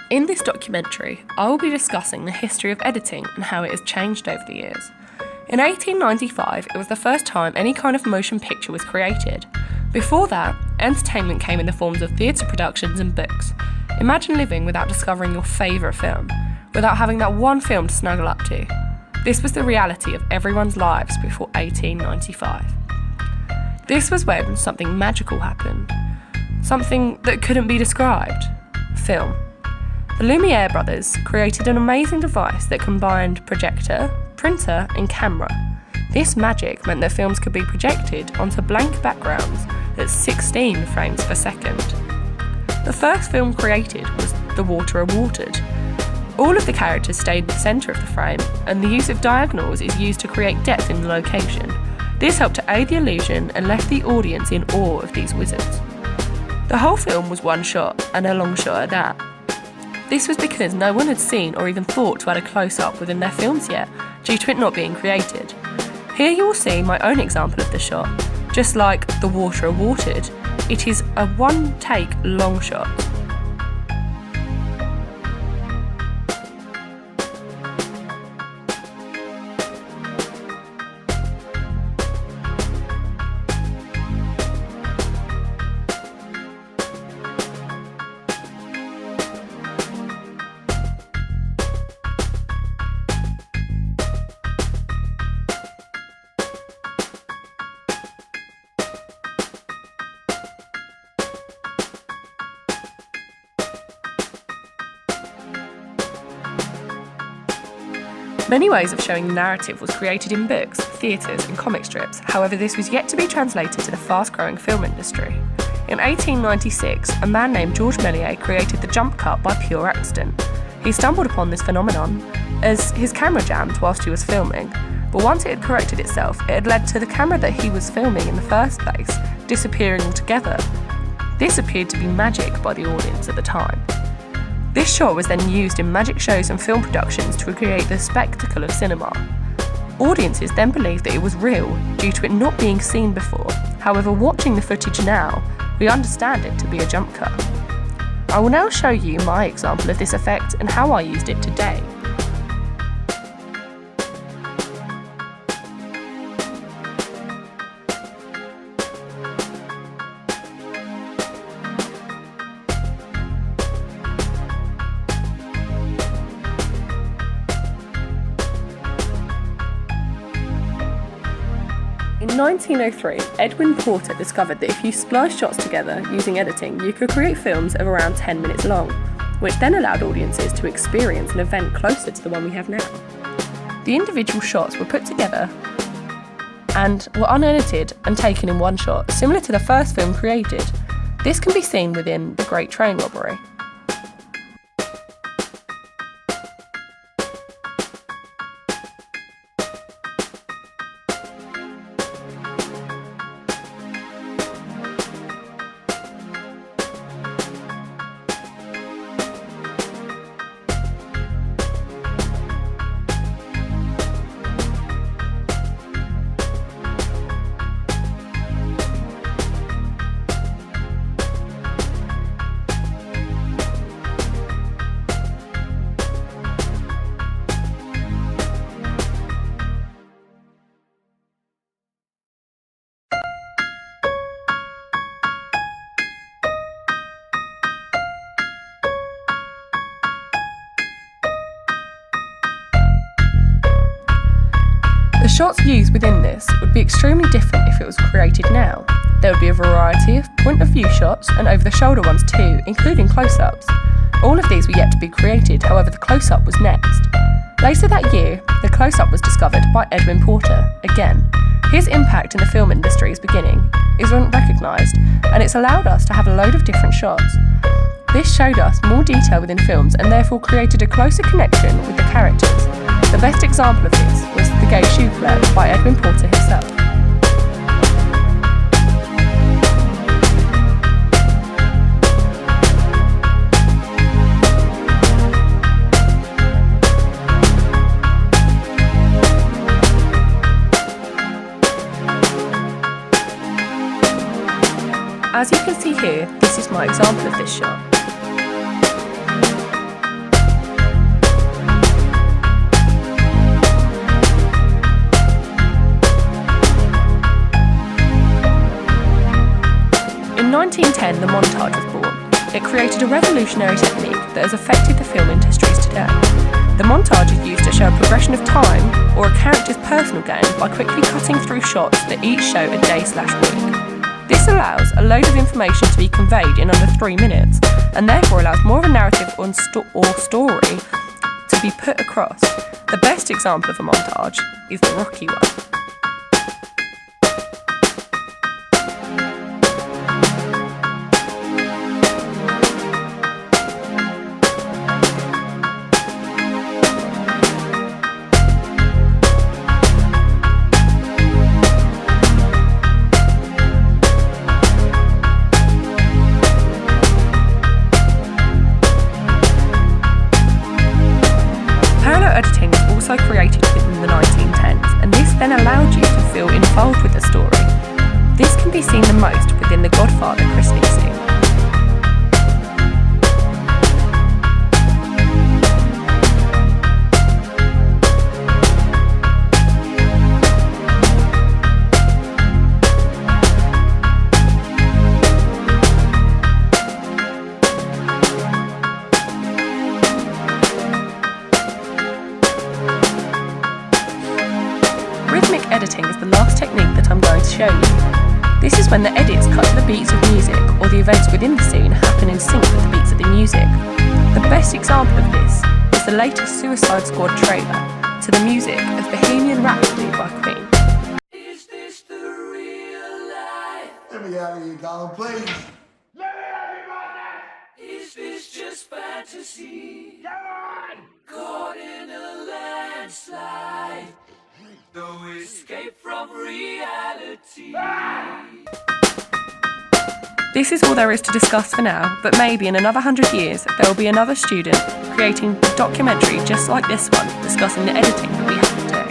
In this documentary, I will be discussing the history of editing and how it has changed over the years. In 1895, it was the first time any kind of motion picture was created. Before that, entertainment came in the forms of theatre productions and books. Imagine living without discovering your favourite film, without having that one film to snuggle up to. This was the reality of everyone's lives before 1895. This was when something magical happened. Something that couldn't be described. Film. The Lumiere brothers created an amazing device that combined projector, printer and camera. This magic meant that films could be projected onto blank backgrounds at 16 frames per second. The first film created was The Water Are Watered. All of the characters stayed in the centre of the frame, and the use of diagonals is used to create depth in the location. This helped to aid the illusion and left the audience in awe of these wizards. The whole film was one shot, and a long shot at that. This was because no one had seen or even thought to add a close-up within their films yet, due to it not being created. Here you will see my own example of the shot. Just like The Water Are Watered, it is a one-take long shot. Many ways of showing the narrative was created in books, theatres and comic strips, however this was yet to be translated to the fast-growing film industry. In 1896, a man named George Méliès created the jump cut by pure accident. He stumbled upon this phenomenon as his camera jammed whilst he was filming, but once it had corrected itself, it had led to the camera that he was filming in the first place disappearing altogether. This appeared to be magic by the audience at the time. This shot was then used in magic shows and film productions to create the spectacle of cinema. Audiences then believed that it was real due to it not being seen before. However, watching the footage now, we understand it to be a jump cut. I will now show you my example of this effect and how I used it today. In 1903, Edwin Porter discovered that if you splice shots together using editing, you could create films of around 10 minutes long, which then allowed audiences to experience an event closer to the one we have now. The individual shots were put together and were unedited and taken in one shot, similar to the first film created. This can be seen within The Great Train Robbery. The shots used within this would be extremely different if it was created now. There would be a variety of point of view shots and over the shoulder ones too, including close-ups. All of these were yet to be created, however the close-up was next. Later that year, the close-up was discovered by Edwin Porter. Again, his impact in the film industry is recognised, and it's allowed us to have a load of different shots. This showed us more detail within films and therefore created a closer connection with the characters. The best example of this was The Gay Shoe Clerk by Edwin Porter himself. As you can see here, this is my example of this shot. revolutionary technique that has affected the film industries today. The montage is used to show a progression of time or a character's personal gain by quickly cutting through shots that each show a day/week. This allows a load of information to be conveyed in under 3 minutes, and therefore allows more of a narrative or story to be put across. The best example of a montage is the Rocky one. Editing was also created within the 1910s, and this then allowed you to feel involved with the story. This can be seen the most within the Godfather christening scene. Rhythmic editing is the last technique that I'm going to show you. This is when the edits cut to the beats of music, or the events within the scene happen in sync with the beats of the music. The best example of this is the latest Suicide Squad trailer to the music of Bohemian Rhapsody by Queen. Is this the real life? Let me out of here, Colin, please. Let me out of here, Is this just fantasy? Caught in a landslide. No escape from reality. This is all there is to discuss for now, but maybe in another 100 years there will be another student creating a documentary just like this one, discussing the editing that we have today.